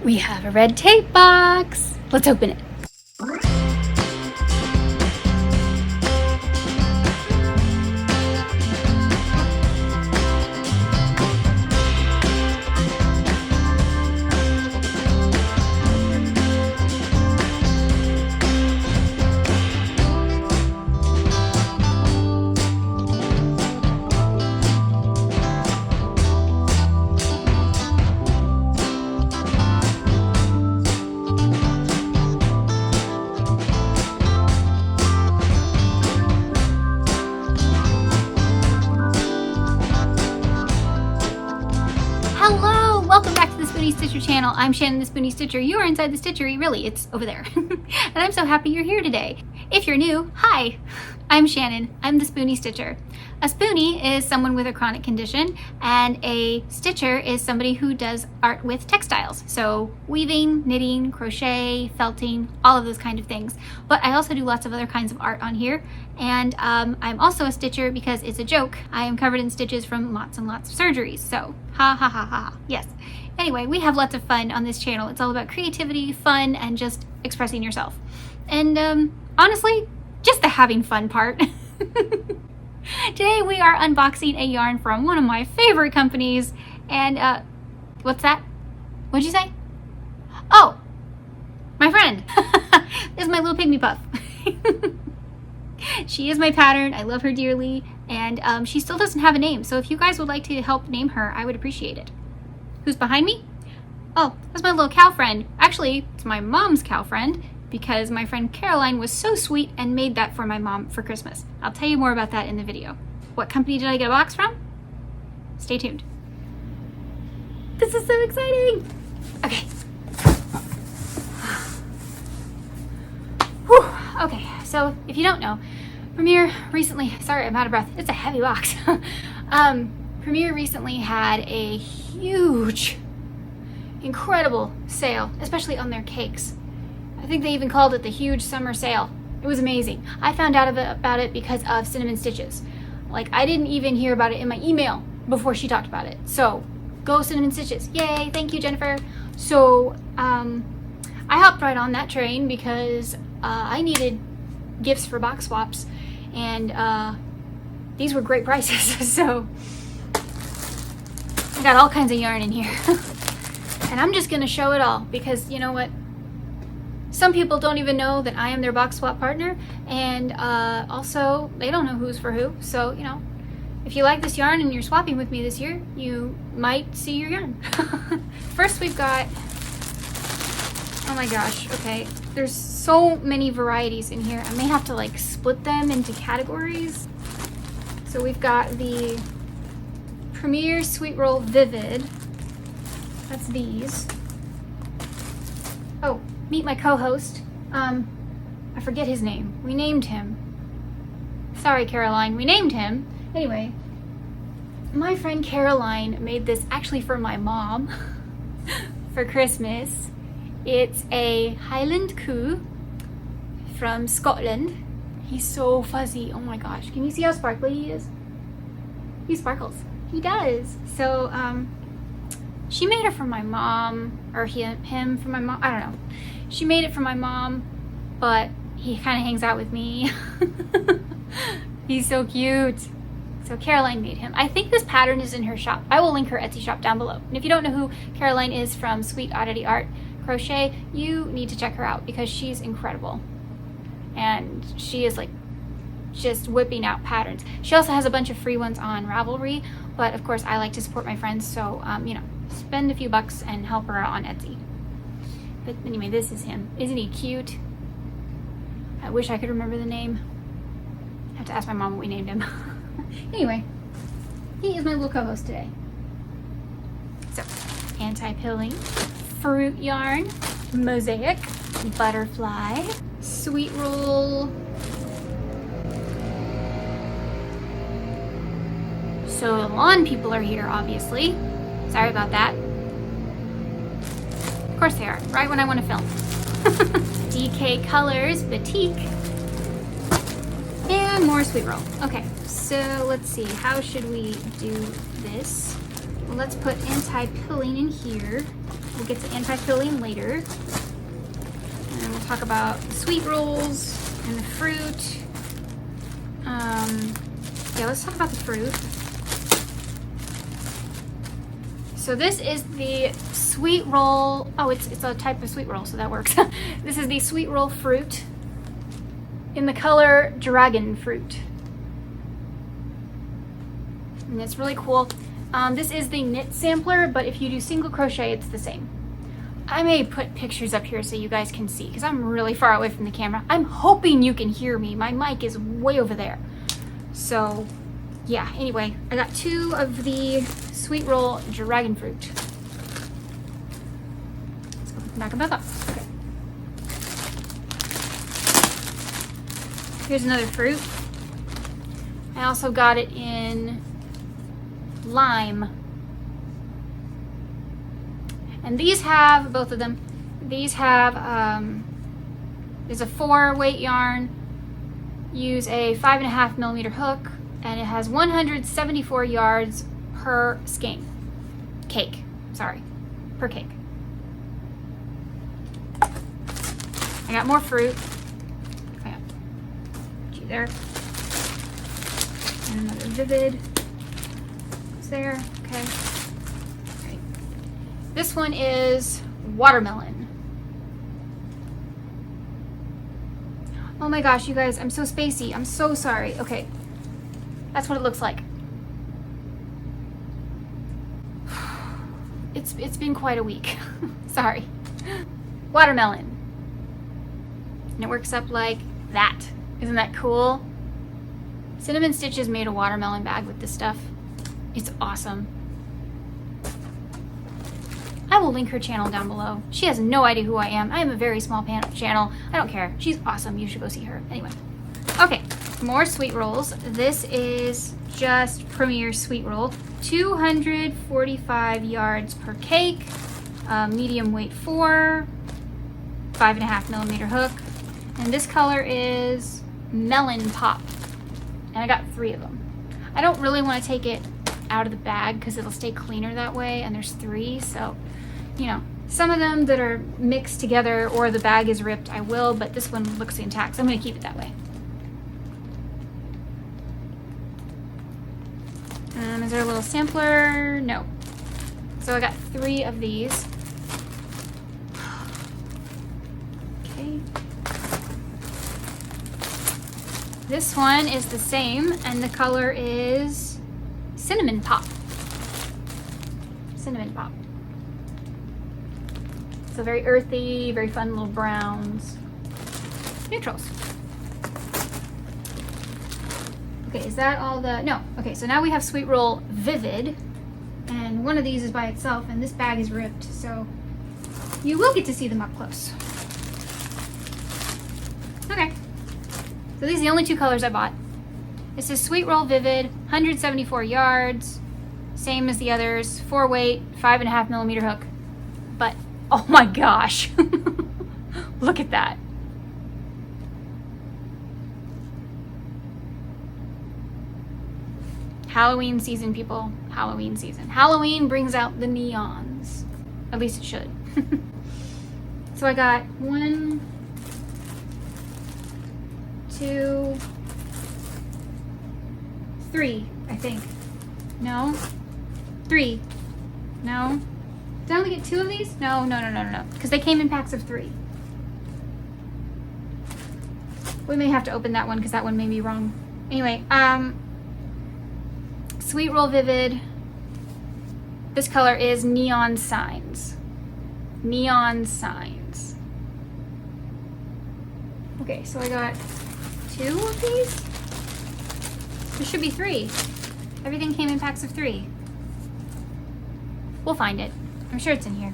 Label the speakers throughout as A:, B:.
A: We have a red tape box. Let's open it. Hello, welcome back to the Spoony Stitcher channel. I'm Shannon the Spoony Stitcher. You are inside the Stitchery, really, it's over there. And I'm so happy you're here today. If you're new, hi, I'm Shannon. I'm the Spoony Stitcher. A Spoony is someone with a chronic condition, and a stitcher is somebody who does art with textiles. So weaving, knitting, crochet, felting, all of those kind of things. But I also do lots of other kinds of art on here. And I'm also a stitcher because it's a joke. I am covered in stitches from lots and lots of surgeries. So ha ha ha ha. Yes. Anyway, we have lots of fun on this channel. It's all about creativity, fun, and just expressing yourself. And honestly, just the having fun part. Today we are unboxing a yarn from one of my favorite companies. And what's that? What'd you say? Oh, my friend. This is my little pygmy puff. She is my pattern. I love her dearly. And she still doesn't have a name. So if you guys would like to help name her, I would appreciate it. Who's behind me? Oh, that's my little cow friend. Actually, it's my mom's cow friend because my friend Caroline was so sweet and made that for my mom for Christmas. I'll tell you more about that in the video. What company did I get a box from? Stay tuned. This is so exciting. Okay. Whew. Okay, so if you don't know, Premier recently, sorry, I'm out of breath. It's a heavy box. Premier recently had a huge, incredible sale, especially on their cakes. I think they even called it the huge summer sale. It was amazing. I found out about it because of Cinnamon Stitches. Like, I didn't even hear about it in my email before she talked about it. So, go Cinnamon Stitches. Yay, thank you, Jennifer. So, I hopped right on that train because I needed gifts for box swaps. And these were great prices. So, I got all kinds of yarn in here. And I'm just going to show it all because, you know what? Some people don't even know that I am their box swap partner, and also they don't know who's for who. So, you know, if you like this yarn and you're swapping with me this year, you might see your yarn. First we've got, oh my gosh, okay, there's so many varieties in here. I may have to like split them into categories. So we've got the Premier Sweet Roll Vivid. That's these. Oh, meet my co-host. I forget his name. We named him. Sorry, Caroline. We named him. Anyway, my friend Caroline made this actually for my mom for Christmas. It's a Highland Coo from Scotland. He's so fuzzy. Oh my gosh. Can you see how sparkly he is? He sparkles. He does. So, she made it for my mom, or him for my mom. I don't know. She made it for my mom, but he kind of hangs out with me. He's so cute. So Caroline made him. I think this pattern is in her shop. I will link her Etsy shop down below. And if you don't know who Caroline is from Sweet Oddity Art Crochet, you need to check her out because she's incredible. And she is like just whipping out patterns. She also has a bunch of free ones on Ravelry, but of course I like to support my friends, so you know, spend a few bucks and help her out on Etsy. But anyway, this is him. Isn't he cute? I wish I could remember the name. I have to ask my mom what we named him. Anyway, he is my little co-host today. So, anti-pilling, fruit yarn, mosaic, butterfly, sweet roll. So the lawn people are here, obviously. Sorry about that. Of course they are, right when I want to film. DK Colors, Batik, and more sweet roll. Okay, so let's see, how should we do this? Well, let's put anti-pilling in here. We'll get to anti-filling later. And then we'll talk about the sweet rolls and the fruit. Yeah, let's talk about the fruit. So this is the sweet roll. Oh, it's a type of sweet roll, so that works. This is the sweet roll fruit in the color dragon fruit. And it's really cool. This is the knit sampler, but if you do single crochet, it's the same. I may put pictures up here so you guys can see, because I'm really far away from the camera. I'm hoping you can hear me. My mic is way over there. So, yeah, anyway, I got 2 of the sweet roll dragon fruit. Let's go put the back of that up. Okay. Here's another fruit. I also got it in lime. And these have, both of them, these have, there's a 4-weight yarn, use a 5.5 millimeter hook, and it has 174 yards per skein. Per cake. I got more fruit. Okay. Gee, there. And another Vivid. It's there. Okay. Right. This one is watermelon. Oh my gosh, you guys, I'm so spacey. I'm so sorry. Okay. That's what it looks like. It's been quite a week. Sorry. Watermelon. And it works up like that. Isn't that cool? Cinnamon Stitches made a watermelon bag with this stuff. It's awesome. I will link her channel down below. She has no idea who I am. I am a very small channel. I don't care. She's awesome. You should go see her. Anyway. Okay. More sweet rolls. This is just Premier Sweet Roll. 245 yards per cake. Medium weight 4. 5.5 millimeter hook. And this color is Melon Pop. And I got 3 of them. I don't really want to take it out of the bag because it'll stay cleaner that way, and there's 3, so you know, some of them that are mixed together or the bag is ripped, I will, but this one looks intact, so I'm going to keep it that way. Is there a little sampler? No. So I got 3 of these. Okay. This one is the same, and the color is Cinnamon Pop. Cinnamon Pop. So very earthy, very fun little browns. Neutrals. Okay, is that all the, no. Okay, so now we have Sweet Roll Vivid, and one of these is by itself, and this bag is ripped, so you will get to see them up close. Okay, so these are the only 2 colors I bought. This is Sweet Roll Vivid, 174 yards, same as the others, 4-weight, 5.5 millimeter hook, but oh my gosh, look at that. Halloween season, people. Halloween season. Halloween brings out the neons. At least it should. So I got 1, 2, 3, I think. No? 3. No? Did I only get 2 of these? No. Because they came in packs of 3. We may have to open that one because that one may be wrong. Anyway, Sweet Roll Vivid. This color is Neon Signs. Neon Signs. Okay, so I got 2 of these. There should be 3. Everything came in packs of 3. We'll find it. I'm sure it's in here.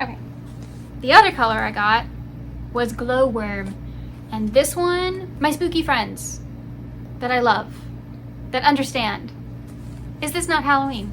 A: Okay. The other color I got was Glowworm. And this one, my spooky friends that I love, that understand. Is this not Halloween?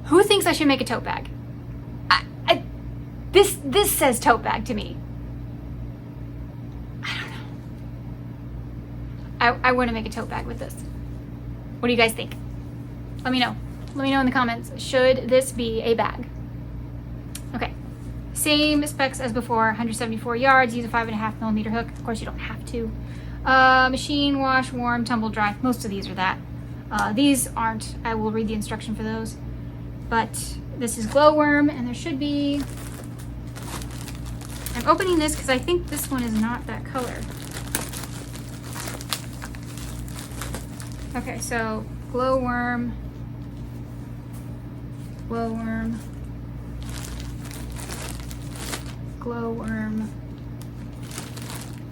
A: Who thinks I should make a tote bag? This says tote bag to me. I don't know. I want to make a tote bag with this. What do you guys think? Let me know. Let me know in the comments. Should this be a bag? Okay. Same specs as before. 174 yards. Use a 5.5mm hook. Of course, you don't have to. Machine wash, warm, tumble dry. Most of these are that. These aren't. I will read the instruction for those. But this is Glowworm, and there should be... I'm opening this because I think this one is not that color. Okay, so Glowworm, Glowworm, Glowworm,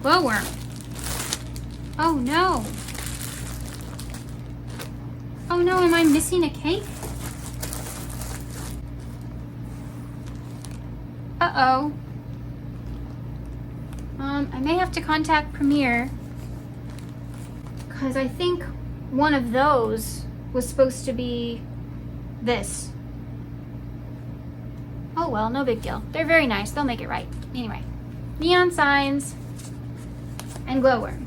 A: Glowworm. Oh no. Oh no, am I missing a cake? Uh-oh. I may have to contact Premier because I think one of those was supposed to be this. Oh well, no big deal. They're very nice. They'll make it right. Anyway, neon signs and Glowworm.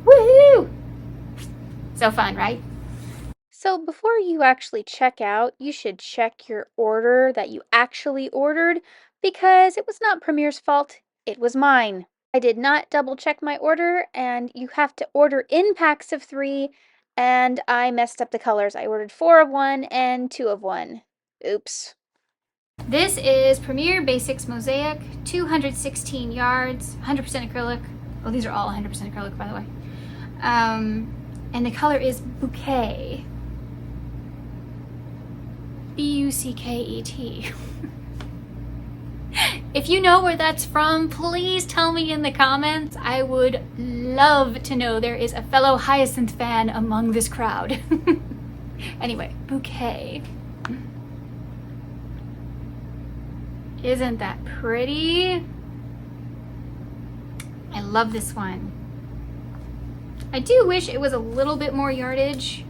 A: Woohoo! So fun, right? So before you actually check out, you should check your order that you actually ordered because it was not Premier's fault, it was mine. I did not double check my order and you have to order in packs of 3 and I messed up the colors. I ordered 4 of one and 2 of one. Oops. This is Premier Basics Mosaic, 216 yards, 100% acrylic. Oh, these are all 100% acrylic, by the way. And the color is Bouquet. B-U-C-K-E-T. If you know where that's from, please tell me in the comments. I would love to know there is a fellow Hyacinth fan among this crowd. Anyway, Bouquet. Isn't that pretty? I love this one. I do wish it was a little bit more yardage.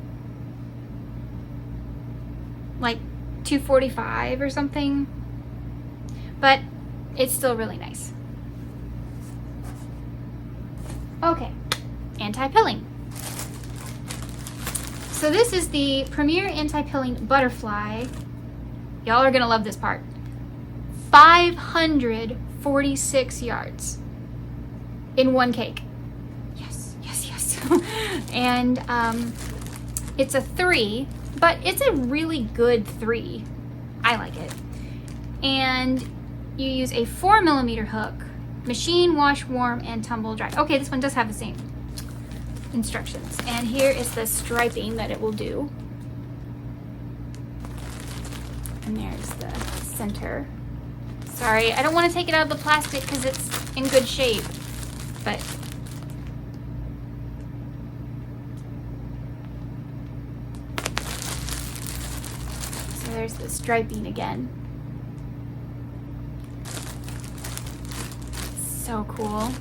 A: Like 245 or something. But it's still really nice. Okay, anti-pilling. So this is the Premier Anti-Pilling Butterfly. Y'all are gonna love this part. 546 yards in one cake. Yes, yes, yes. And it's a 3, but it's a really good 3. I like it. And you use a 4mm hook, machine, wash, warm, and tumble dry. Okay, this one does have the same instructions. And here is the striping that it will do. And there's the center. Sorry, I don't want to take it out of the plastic because it's in good shape, but so there's the striping again. So cool.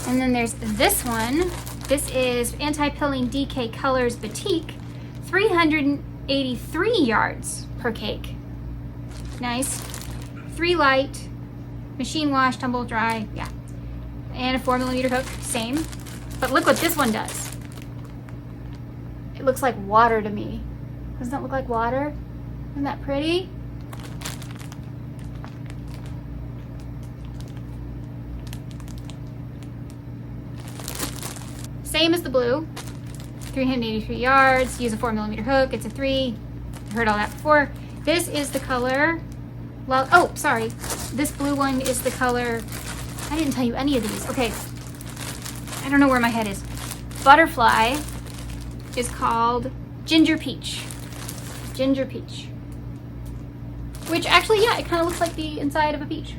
A: And then there's this one. This is Anti-Pilling DK Colors Batik, 383 yards per cake. Nice. 3 light, machine wash, tumble dry, yeah. And a 4mm hook, same. But look what this one does. It looks like water to me. Doesn't that look like water? Isn't that pretty? Same as the blue. 383 yards, use a 4mm hook, it's a 3. I've heard all that before. This is the color, well, oh, sorry. This blue one is the color, I didn't tell you any of these. Okay, I don't know where my head is. Butterfly is called Ginger Peach. Ginger Peach. Which actually, yeah, it kind of looks like the inside of a peach.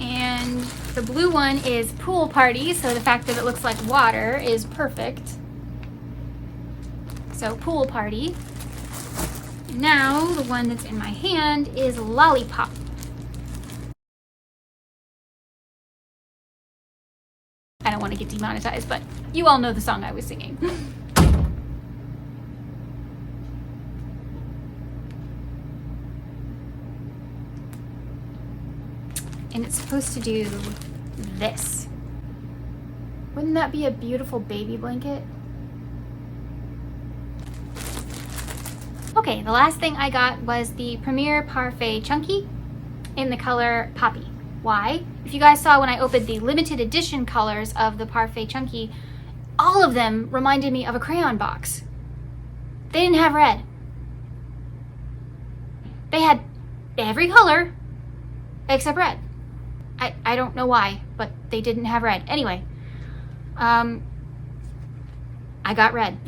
A: And the blue one is Pool Party, so the fact that it looks like water is perfect. So Pool Party. Now the one that's in my hand is Lollipop. I don't want to get demonetized, but you all know the song I was singing. and it's supposed to do this. Wouldn't that be a beautiful baby blanket? Okay, the last thing I got was the Premier Parfait Chunky in the color Poppy. Why? If you guys saw when I opened the limited edition colors of the Parfait Chunky, all of them reminded me of a crayon box. They didn't have red. They had every color except red. I don't know why, but they didn't have red. Anyway, I got red.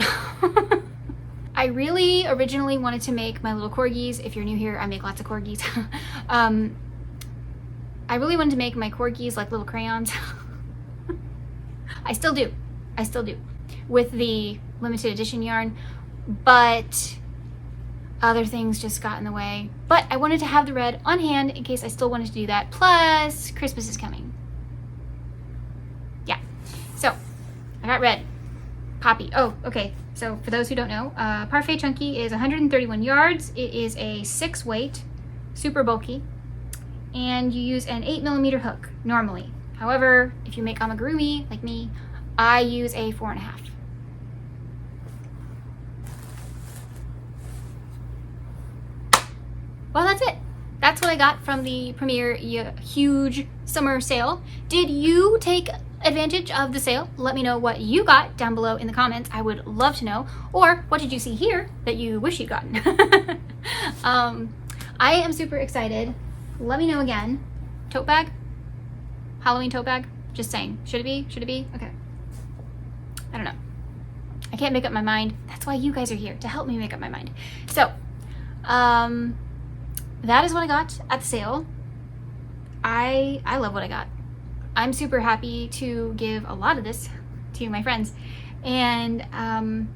A: I really originally wanted to make my little corgis. If you're new here, I make lots of corgis. I really wanted to make my corgis like little crayons. I still do. With the limited edition yarn, but other things just got in the way. But I wanted to have the red on hand in case I still wanted to do that. Plus, Christmas is coming. Yeah. So, I got red. Poppy. Oh, okay. So, for those who don't know, Parfait Chunky is 131 yards. It is a 6 weight, super bulky, and you use an 8mm hook normally. However, if you make amigurumi, like me, I use a 4.5. Well, that's it. That's what I got from the Premier huge summer sale. Did you take advantage of the sale? Let me know what you got down below in the comments. I would love to know. Or what did you see here that you wish you'd gotten? I am super excited. Let me know again. Tote bag? Halloween tote bag? Just saying. Should it be? Should it be? Okay. I don't know. I can't make up my mind. That's why you guys are here, to help me make up my mind. So, that is what I got at the sale. I love what I got. I'm super happy to give a lot of this to my friends. And I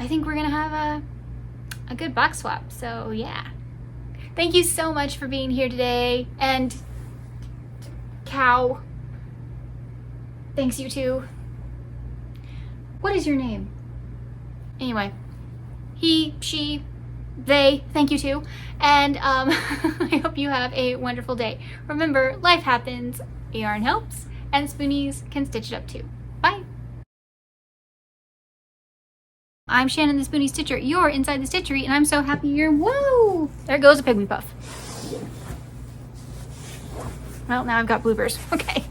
A: think we're gonna have a good box swap. So yeah. Thank you so much for being here today. And cow, thanks you too. What is your name? Anyway, he, she, they, thank you too. And I hope you have a wonderful day. Remember, life happens, yarn helps, and spoonies can stitch it up too. Bye. I'm Shannon the Spoonie Stitcher. You're inside the stitchery, and I'm so happy you're, whoa! There goes a pygmy puff. Well, now I've got bloopers. Okay.